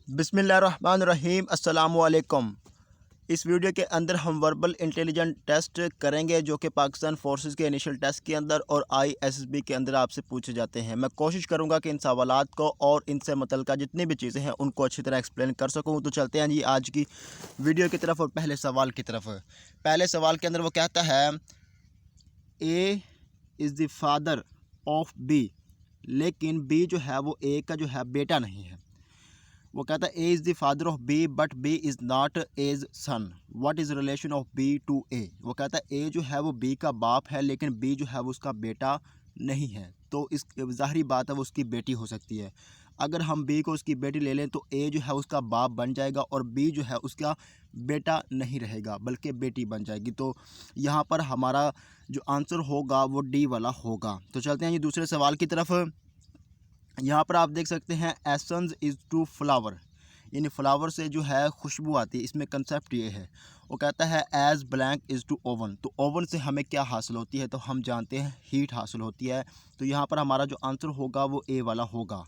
बिस्मिल्लाहिर्रहमानिर्रहीम अस्सलामुअलैकुम। इस वीडियो के अंदर हम वर्बल इंटेलिजेंट टेस्ट करेंगे जो कि पाकिस्तान फोर्सेस के इनिशियल टेस्ट के अंदर और आईएसएसबी के अंदर आपसे पूछे जाते हैं। मैं कोशिश करूंगा कि इन सवालात को और इनसे मुतल्लिक़ जितनी भी चीज़ें हैं उनको अच्छी तरह एक्सप्लेन कर सकूं। तो चलते हैं जी आज की वीडियो की तरफ और पहले सवाल की तरफ। पहले सवाल के अंदर वो कहता है A is the father of B, लेकिन बी जो है वो ए का जो है बेटा नहीं है। वो कहता है A is the father of B but B is not A's son, what is relation of B to A. वो कहता है ए जो है वो बी का बाप है लेकिन बी जो है वो उसका बेटा नहीं है, तो इस ज़ाहिरी बात है वो उसकी बेटी हो सकती है। अगर हम बी को उसकी बेटी ले लें तो ए जो है उसका बाप बन जाएगा और बी जो है उसका बेटा नहीं रहेगा बल्कि बेटी बन जाएगी। तो यहाँ पर हमारा जो आंसर होगा वो डी वाला होगा। तो चलते हैं ये दूसरे सवाल की तरफ। यहाँ पर आप देख सकते हैं एसेंस इज़ टू फ्लावर, यानी फ्लावर से जो है खुशबू आती है। इसमें कंसेप्ट ये है, वो कहता है as blank is to oven, तो ओवन से हमें क्या हासिल होती है, तो हम जानते हैं हीट हासिल होती है। तो यहाँ पर हमारा जो आंसर होगा वो ए वाला होगा।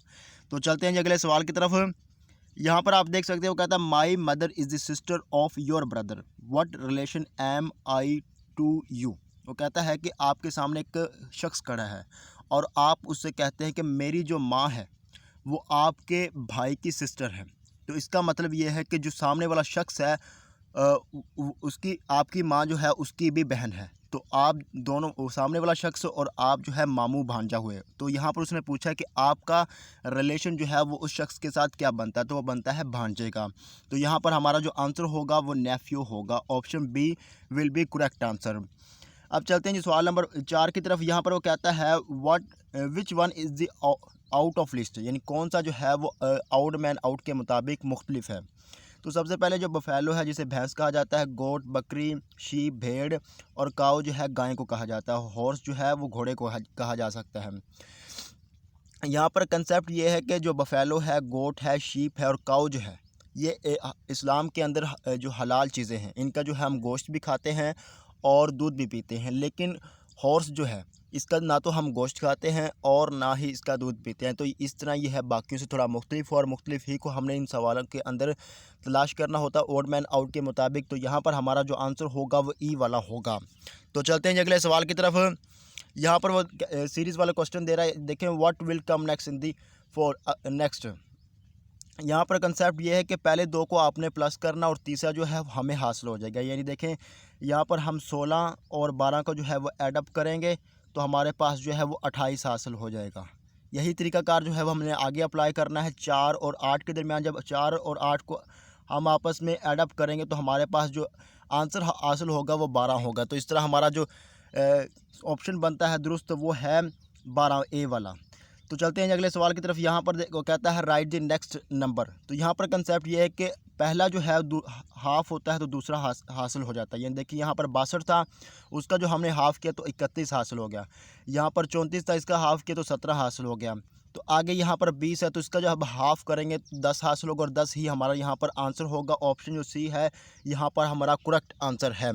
तो चलते हैं जी अगले सवाल की तरफ। यहाँ पर आप देख सकते हो, वो कहता है my mother is the sister of your brother, what relation am I to you. वो कहता है कि आपके सामने एक शख्स खड़ा है और आप उससे कहते हैं कि मेरी जो माँ है वो आपके भाई की सिस्टर है। तो इसका मतलब ये है कि जो सामने वाला शख्स है उसकी आपकी माँ जो है उसकी भी बहन है। तो आप दोनों, वो सामने वाला शख्स और आप जो है मामू भांजा हुए। तो यहाँ पर उसने पूछा कि आपका रिलेशन जो है वो उस शख्स के साथ क्या बनता है, तो वो बनता है भांजे का। तो यहाँ पर हमारा जो आंसर होगा वो नेफ्यू होगा। Option B will be correct answer. अब चलते हैं जी सवाल नंबर 4 की तरफ। यहाँ पर वो कहता है which one is the out of list, यानी कौन सा जो है वो आउट मैन आउट के मुताबिक मुख्तलिफ है। तो सबसे पहले जो बफेलो है जिसे भैंस कहा जाता है, गोट बकरी, शीप भेड़ और काऊ जो है गाय को कहा जाता है, हॉर्स जो है वो घोड़े को कहा जा सकता है। यहाँ पर कंसेप्ट ये है कि जो बफेलो है, गोट है, शीप है और काऊ जो है ये इस्लाम के अंदर जो हलाल चीज़ें हैं, इनका जो है हम गोश्त भी खाते हैं और दूध भी पीते हैं। लेकिन हॉर्स जो है इसका ना तो हम गोश्त खाते हैं और ना ही इसका दूध पीते हैं। तो इस तरह ये है बाकियों से थोड़ा मुख्तलिफ, और मुख्तलिफ ही को हमने इन सवालों के अंदर तलाश करना होता है ओड मैन आउट के मुताबिक। तो यहाँ पर हमारा जो आंसर होगा वो ई वाला होगा। तो चलते हैं अगले सवाल की तरफ। यहाँ पर वो सीरीज़ वाला क्वेश्चन दे रहा है, देखें what will come next in the for next. यहाँ पर कंसेप्ट ये है कि पहले दो को आपने प्लस करना और तीसरा जो है हमें हासिल हो जाएगा। यानी देखें यहाँ पर हम 16 और 12 को जो है वो एडअप करेंगे तो हमारे पास जो है वो 28 हासिल हो जाएगा। यही तरीकाकार जो है वो हमने आगे अप्लाई करना है। 4 और 8 के दरमियान जब 4 और 8 को हम आपस में एडअप करेंगे तो हमारे पास जो आंसर हासिल होगा वो 12 होगा। तो इस तरह हमारा जो ऑप्शन बनता है दुरुस्त वो है 12 ए वाला। तो चलते हैं अगले सवाल की तरफ। यहाँ पर देखो कहता है राइट द नेक्स्ट नंबर। तो यहाँ पर कंसेप्ट ये है कि पहला जो है हाफ़ होता है तो दूसरा हासिल हो जाता है। यानी देखिए यहाँ पर 62 था, उसका जो हमने हाफ़ किया तो 31 हासिल हो गया। यहाँ पर 34 था, इसका हाफ़ किया तो 17 हासिल हो गया। तो आगे यहाँ पर 20 है तो इसका जो अब हाफ़ करेंगे तो 10 हासिल होगा और 10 ही हमारा यहाँ पर आंसर होगा। ऑप्शन जो सी है यहाँ पर हमारा करेक्ट आंसर है।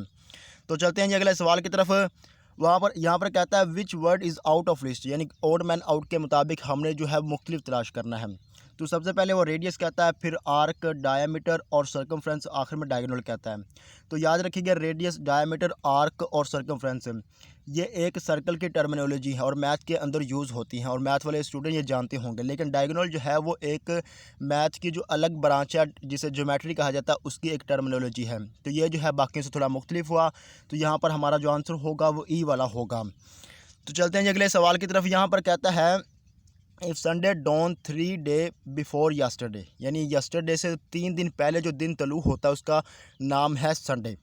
तो चलते हैं जी अगले सवाल की तरफ। वहाँ पर यहाँ पर कहता है विच word is out of list, यानी ओड मैन आउट के मुताबिक हमने जो है मुख्तलिफ तलाश करना है। तो सबसे पहले वो रेडियस कहता है, फिर आर्क, डायामीटर और सर्कमफ्रेंस, आखिर में डायगोनल कहता है। तो याद रखिएगा रेडियस, डायामीटर, आर्क और सर्कमफ्रेंस ये एक सर्कल की टर्मिनोलॉजी है और मैथ के अंदर यूज़ होती हैं और मैथ वाले स्टूडेंट ये जानते होंगे। लेकिन डायगोनल जो है वो एक मैथ की जो अलग ब्रांच है जिसे ज्योमेट्री कहा जाता है उसकी एक टर्मिनोलॉजी है। तो ये जो है बाकियों से थोड़ा मुख्तलिफ हुआ। तो यहाँ पर हमारा जो आंसर होगा वो ई वाला होगा। तो चलते हैं अगले सवाल की तरफ। यहाँ पर कहता है if Sunday dawn 3 day before yesterday, यानी यस्टरडे से 3 दिन पहले जो दिन तलू होता है उसका नाम है संडे।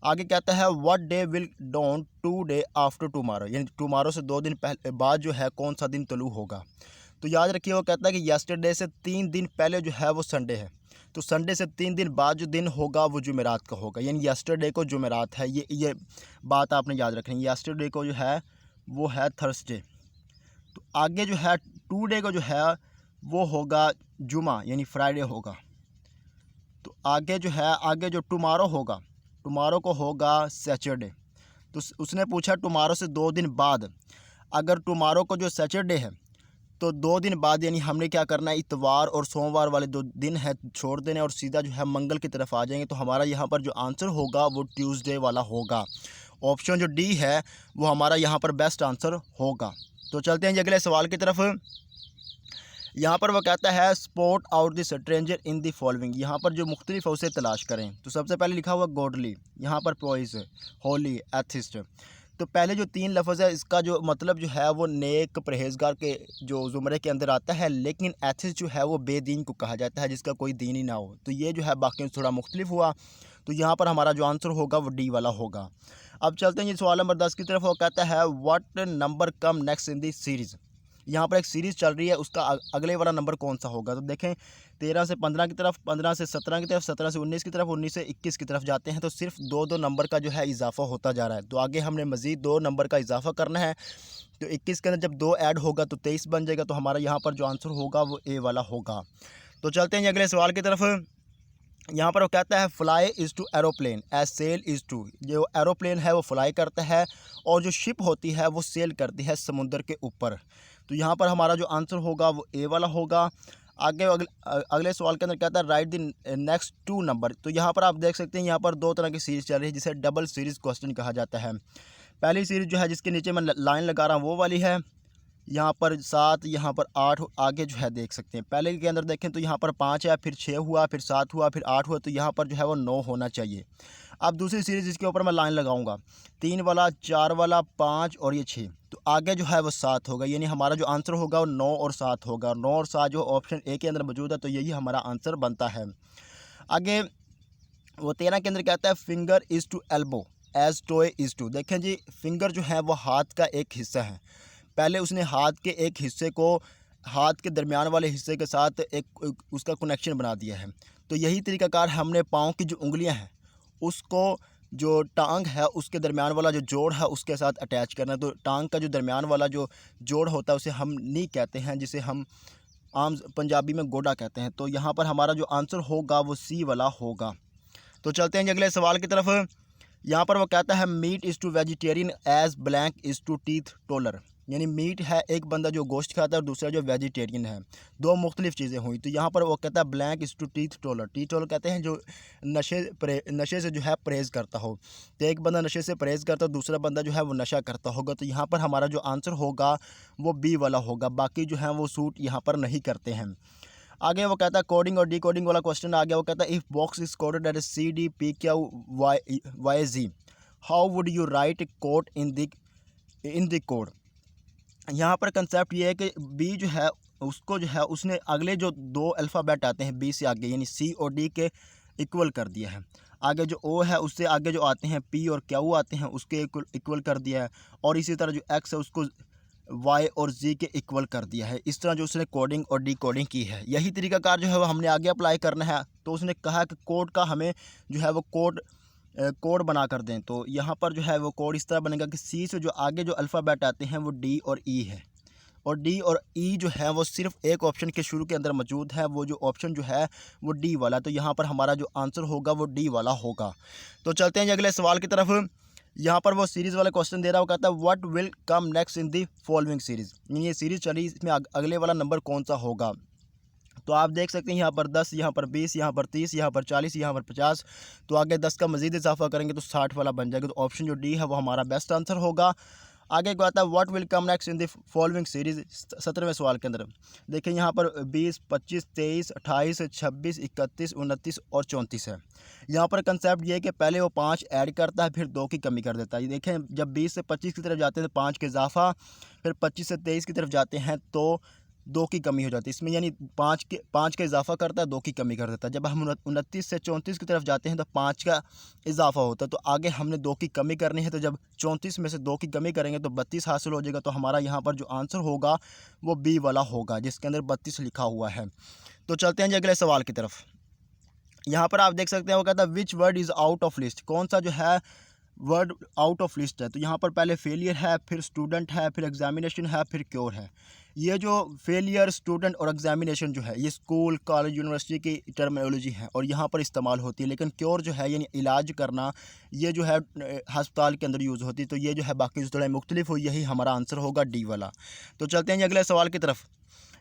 आगे कहता है what day will dawn 2 day after tomorrow, यानी टुमारो से 2 दिन पहले बाद जो है कौन सा दिन तलू होगा। तो याद रखिए वो कहता है कि यस्टरडे से 3 दिन पहले जो है वो संडे है, तो संडे से 3 दिन बाद जो दिन होगा वो जुमेरात का होगा। यानी यस्टरडे को जुमेरात है, ये बात आपने याद रखनी है। यस्टरडे को जो है वो है थर्सडे। तो आगे जो है 2 डे को जो है वो होगा जुमा, यानी फ्राइडे होगा। तो आगे जो टुमारो होगा, टुमारो को होगा सैटरडे। तो उसने पूछा टुमारो से 2 दिन बाद, अगर टुमारो को जो सैटरडे है तो 2 दिन बाद यानी हमने क्या करना है, इतवार और सोमवार वाले 2 दिन है छोड़ देने और सीधा जो है मंगल की तरफ आ जाएंगे। तो हमारा यहाँ पर जो आंसर होगा वो ट्यूसडे वाला होगा। ऑप्शन जो डी है वो हमारा यहाँ पर बेस्ट आंसर होगा। तो चलते हैं जी अगले सवाल की तरफ। यहाँ पर वो कहता है spot out the stranger in the following. यहाँ पर जो मुख्तलिफ है उसे तलाश करें। तो सबसे पहले लिखा हुआ गॉडली, यहाँ पर पॉइस, होली, एथिस्ट। तो पहले जो 3 लफ्ज़ है इसका जो मतलब जो है वो नेक परहेजगार के जो ज़ुमरे के अंदर आता है, लेकिन एथिस्ट जो है वो बेदीन को कहा जाता है, जिसका कोई दीन ही ना हो। तो ये जो है बाकी थोड़ा मुख्तलिफ हुआ। तो यहाँ पर हमारा जो आंसर होगा वो डी वाला होगा। अब चलते हैं ये सवाल नंबर 10 की तरफ। वो कहता है what number come next in the series. यहाँ पर एक सीरीज़ चल रही है, उसका अगले वाला नंबर कौन सा होगा। तो देखें 13 से 15 की तरफ, 15 से 17 की तरफ, 17 से 19 की तरफ, 19 से 21 की तरफ जाते हैं। तो सिर्फ 2-2 नंबर का जो है इजाफा होता जा रहा है। तो आगे हमने मज़ीद 2 नंबर का इजाफा करना है। तो 21 के अंदर जब 2 ऐड होगा तो 23 बन जाएगा। तो हमारा यहाँ पर जो आंसर होगा वो ए वाला होगा। तो चलते हैं अगले सवाल की तरफ। यहाँ पर वो कहता है fly is to aeroplane as sail is to. जो एरोप्लेन है वो फ्लाई करता है और जो शिप होती है वो सेल करती है समुद्र के ऊपर। तो यहाँ पर हमारा जो आंसर होगा वो ए वाला होगा। आगे अगले सवाल के अंदर कहता है राइट द नेक्स्ट 2 नंबर। तो यहाँ पर आप देख सकते हैं यहाँ पर 2 तरह की सीरीज़ चल रही है, जिसे डबल सीरीज़ क्वेश्चन कहा जाता है। पहली सीरीज़ जो है जिसके नीचे मैं लाइन लगा रहा हूँ वो वाली है। यहाँ पर 7, यहाँ पर 8 आगे जो है देख सकते हैं। पहले के अंदर देखें तो यहाँ पर 5 है, फिर 6 हुआ, फिर 7 हुआ, फिर 8 हुआ। तो यहाँ पर जो है वो 9 होना चाहिए। अब दूसरी सीरीज़ जिसके ऊपर मैं लाइन लगाऊंगा, 3 वाला, 4 वाला, 5 और ये 6। तो आगे जो है वो 7 होगा, यानी हमारा जो आंसर होगा वो 9 और 7 होगा। 9 और 7 जो ऑप्शन ए के अंदर मौजूद है, तो यही हमारा आंसर बनता है। आगे वो 13 के अंदर कहता है finger is to elbow as toe is to. देखें जी, फिंगर जो है वो हाथ का एक हिस्सा है। पहले उसने हाथ के एक हिस्से को हाथ के दरमियान वाले हिस्से के साथ एक उसका कनेक्शन बना दिया है। तो यही तरीकाकार हमने पाँव की जो उंगलियां हैं उसको जो टांग है उसके दरमियान वाला जो जोड़ है उसके साथ अटैच करना है। तो टांग का जो दरमियान वाला जो जोड़ होता है उसे हम नी कहते हैं, जिसे हम आम पंजाबी में गोडा कहते हैं। तो यहाँ पर हमारा जो आंसर होगा वो सी वाला होगा। तो चलते हैं अगले सवाल की तरफ। यहाँ पर वो कहता है meat is to vegetarian as blank is to teetotaller. यानी मीट है एक बंदा जो गोश्त खाता है और दूसरा जो वेजिटेरियन है, 2 मुख्तलिफ चीज़ें हुई। तो यहाँ पर वो कहता है blank is to teetotaller. Teetotaller कहते हैं जो नशे से जो है परहेज़ करता हो। तो एक बंदा नशे से परहेज़ करता है, दूसरा बंदा जो है वो नशा करता होगा। तो यहाँ पर हमारा जो आंसर होगा वो बी वाला होगा। बाकी जो है वो सूट यहाँ पर नहीं करते हैं। आगे वो कहता है कोडिंग और डी कोडिंग वाला क्वेश्चन आ गया। वो कहता है if box is coded at CDPQYZ how would you write code in the code. यहाँ पर कंसेप्ट ये है कि बी जो है उसको जो है उसने अगले जो 2 अल्फ़ाबेट आते हैं बी से आगे, यानी सी और डी के इक्वल कर दिया है। आगे जो ओ है उससे आगे जो आते हैं पी और क्यू आते हैं उसके इक्वल कर दिया है। और इसी तरह जो एक्स है उसको वाई और जी के इक्वल कर दिया है। इस तरह जो उसने कोडिंग और डी कोडिंग की है, यही तरीकाकार जो है वो हमने आगे अप्लाई करना है। तो उसने कहा कि कोड का हमें जो है वो कोड बना कर दें। तो यहाँ पर जो है वो कोड इस तरह बनेगा कि सी से जो आगे जो अल्फ़ाबेट आते हैं वो डी और ई है, और डी और ई जो है वो सिर्फ एक ऑप्शन के शुरू के अंदर मौजूद है, वो जो ऑप्शन जो है वो डी वाला। तो यहाँ पर हमारा जो आंसर होगा वो डी वाला होगा। तो चलते हैं अगले सवाल की तरफ। यहाँ पर वो सीरीज़ वाला क्वेश्चन दे रहा है। वो कहता है what will come next in the following series. ये सीरीज़ चली, इसमें अगले वाला नंबर कौन सा होगा। तो आप देख सकते हैं यहाँ पर 10, यहाँ पर 20, यहाँ पर 30, यहाँ पर 40, यहाँ पर 50। तो आगे 10 का मज़ीद इजाफा करेंगे तो 60 वाला बन जाएगा। तो ऑप्शन जो डी है वो हमारा बेस्ट आंसर होगा। आगे को आता है what will come next in the following series. 17वें सवाल के अंदर देखिए यहाँ पर 20, 25, 23, 28, 26, 31, 29 और 34 है। यहाँ पर कंसेप्ट ये है कि पहले वो 5 ऐड करता है, फिर 2 की कमी कर देता है। देखें जब 20 से 25 की तरफ जाते हैं तो 5 के इजाफा, फिर 25 से 23 की तरफ जाते हैं तो 2 की कमी हो जाती है। इसमें यानी 5 का इजाफा करता है, 2 की कमी कर देता है। जब हम 29 से 34 की तरफ जाते हैं तो 5 का इजाफा होता है। तो आगे हमने 2 की कमी करनी है। तो जब 34 में से 2 की कमी करेंगे तो 32 हासिल हो जाएगा। तो हमारा यहाँ पर जो आंसर होगा वो बी वाला होगा, जिसके अंदर 32 लिखा हुआ है। तो चलते हैं जी अगले सवाल की तरफ। यहाँ पर आप देख सकते हैं वो कहता है विच word is out of list. कौन सा जो है वर्ड आउट ऑफ लिस्ट है। तो यहाँ पर पहले फेलियर है, फिर स्टूडेंट है, फिर एग्जामिनेशन है, फिर क्योर है। ये जो फेलियर, स्टूडेंट और एग्जामिनेशन जो है ये स्कूल, कॉलेज, यूनिवर्सिटी की टर्मिनोलॉजी है और यहाँ पर इस्तेमाल होती है। लेकिन क्योर जो है यानी इलाज करना, ये जो है हस्पताल के अंदर यूज़ होती है। तो ये जो है बाकी जो थोड़ा मुख्तलिफ हुई, यही हमारा आंसर होगा डी वाला। तो चलते हैं अगले सवाल की तरफ।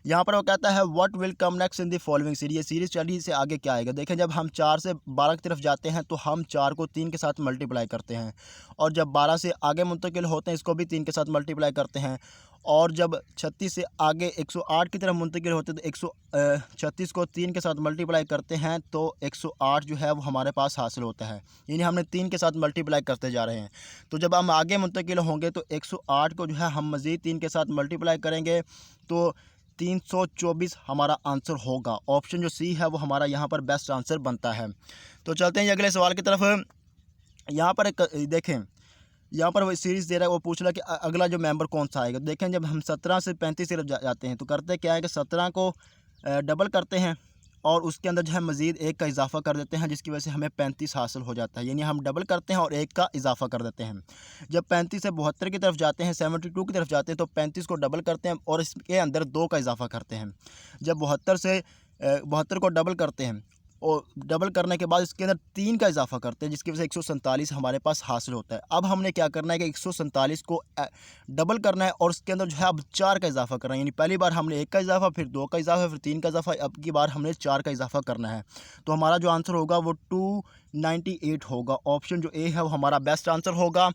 यहाँ पर वो कहता है what will come next in the following series, ये सीरीज स्टडी से आगे क्या आएगा। देखें जब हम 4 से 12 की तरफ जाते हैं तो हम 4 को 3 के साथ मल्टीप्लाई करते हैं, और जब 12 से आगे मुंतकिल होते हैं इसको भी 3 के साथ मल्टीप्लाई करते हैं, और जब 36 से आगे 108 की तरफ मुंतकिल होते हैं तो 136 को 3 के साथ मल्टीप्लाई करते हैं तो 108 जो है वो हमारे पास हासिल होता है, यानी हमने 3 के साथ मल्टीप्लाई करते जा रहे हैं। तो जब हम आगे मुंतकिल होंगे तो 108 को जो है हम मज़ीद 3 के साथ मल्टीप्लाई करेंगे तो 324 हमारा आंसर होगा। ऑप्शन जो सी है वो हमारा यहाँ पर बेस्ट आंसर बनता है। तो चलते हैं अगले सवाल की तरफ। यहाँ पर एक देखें, यहाँ पर वो सीरीज़ दे रहा है, वो पूछ रहा है कि अगला जो मेंबर कौन सा आएगा। देखें जब हम 17 से 35 की तरफ जाते हैं तो करते क्या है कि 17 को डबल करते हैं और उसके अंदर जो है मज़ीद एक का इजाफा कर देते हैं, जिसकी वजह से हमें 35 हासिल हो जाता है, यानी हम डबल करते हैं और एक का इजाफा कर देते हैं। जब 35 से 72 की तरफ जाते हैं, 72 की तरफ जाते हैं तो 35 को डबल करते हैं और इसके अंदर 2 का इजाफा करते हैं। जब 72 को डबल करते हैं और डबल करने के बाद इसके अंदर 3 का इजाफा करते हैं, जिसकी वजह से 147 हमारे पास हासिल होता है। अब हमने क्या करना है कि 147 को डबल करना है और उसके अंदर जो है अब 4 का इजाफा करना है, यानी पहली बार हमने 1 का इजाफा, फिर 2 का इजाफा, फिर 3 का इजाफा, अब की बार हमने 4 का इजाफा करना है। तो हमारा जो आंसर होगा वो 298 होगा। ऑप्शन जो ए है वो हमारा बेस्ट आंसर होगा।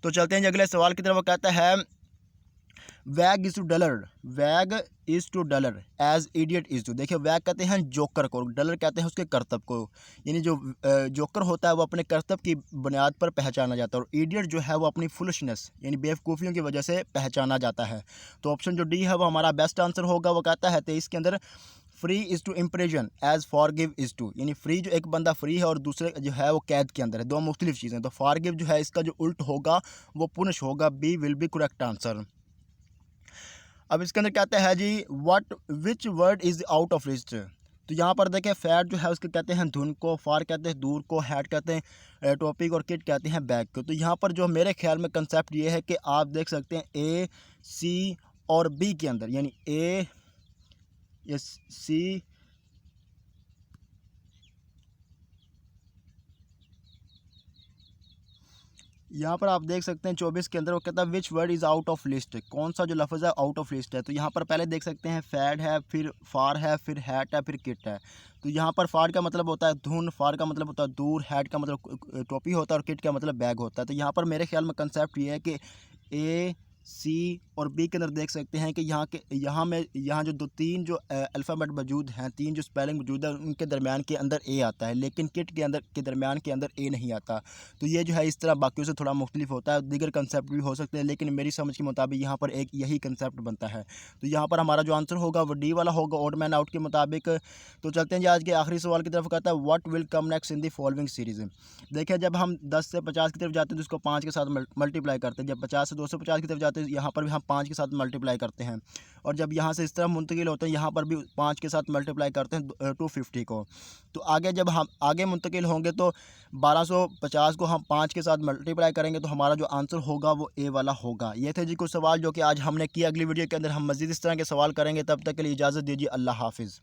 तो चलते हैं अगले सवाल की तरफ। वो कहता है wag is to dollar, wag is to dollar as idiot is to. देखिए वैग कहते हैं जोकर को, डलर कहते हैं उसके करतब को, यानी जो जोकर होता है वो अपने करतब की बुनियाद पर पहचाना जाता है, और इडियट जो है वो अपनी फुलिशनेस यानी बेवकूफ़ियों की वजह से पहचाना जाता है। तो ऑप्शन जो डी है वो हमारा बेस्ट आंसर होगा। वो कहता है 23 के अंदर free is to imprison as forgive is to, यानी फ्री जो एक बंदा फ्री है और दूसरे जो है वो कैद के अंदर है, दो मुख्तलिफ चीज़ें। तो फॉरगिव जो है इसका जो उल्ट होगा वो पुनिश होगा, B will be correct answer. अब इसके अंदर कहते हैं जी what which word is out of list. तो यहाँ पर देखें फैट जो है उसके कहते हैं धुन को, फार कहते हैं दूर को, हैट कहते हैं टॉपिक और किट कहते हैं बैग को। तो यहाँ पर जो मेरे ख्याल में कंसेप्ट ये है कि आप देख सकते हैं ए, सी और बी के अंदर, यानी ए, सी, यहाँ पर आप देख सकते हैं 24 के अंदर वो कहता है विच word is out of list, कौन सा जो लफ्ज़ है आउट ऑफ लिस्ट है। तो यहाँ पर पहले देख सकते हैं फैड है, फिर फार है, फिर हैट है, फिर किट है। तो यहाँ पर फार का मतलब होता है धुन, फार का मतलब होता है दूर, हैट का मतलब टोपी होता है और किट का मतलब बैग होता है। तो यहाँ पर मेरे ख्याल में कंसेप्ट ये है कि ए, सी और बी के अंदर देख सकते हैं कि यहाँ जो तीन जो अल्फ़ाबेट मौजूद हैं, तीन जो स्पेलिंग मौजूद है उनके दरमियान के अंदर ए आता है, लेकिन किट के दरमियान के अंदर ए नहीं आता। तो ये जो है इस तरह बाकियों से थोड़ा मुख्तलिफ होता है, दीगर कंसेप्ट भी हो सकते हैं, लेकिन मेरी समझ के मुताबिक यहाँ पर एक यही कंसेप्ट बनता है। तो यहाँ पर हमारा जो आंसर होगा वो डी वाला होगा, ऑड मैन आउट के मुताबिक। तो चलते हैं जी आज के आखिरी सवाल की तरफ। कहता है what will come next in the following series. देखिए जब हम 10 से 50 की तरफ जाते हैं तो उसको 5 के साथ मल्टीप्लाई करते हैं, जब 50 से 250 की तरफ जाते हैं यहाँ पर भी हम 5 के साथ मल्टीप्लाई करते हैं, और जब यहाँ से इस तरफ मुंतकिल होते हैं यहाँ पर भी 5 के साथ मल्टीप्लाई करते हैं 250 को। तो आगे जब हम आगे मुंतकिल होंगे तो 1250 को हम 5 के साथ मल्टीप्लाई करेंगे, तो हमारा जो आंसर होगा वो ए वाला होगा। ये थे जी कुछ सवाल जो कि आज हमने किया। अगली वीडियो के अंदर हम मज़ीद इस तरह के सवाल करेंगे, तब तक के लिए इजाज़त दीजिए। अल्लाह हाफिज़।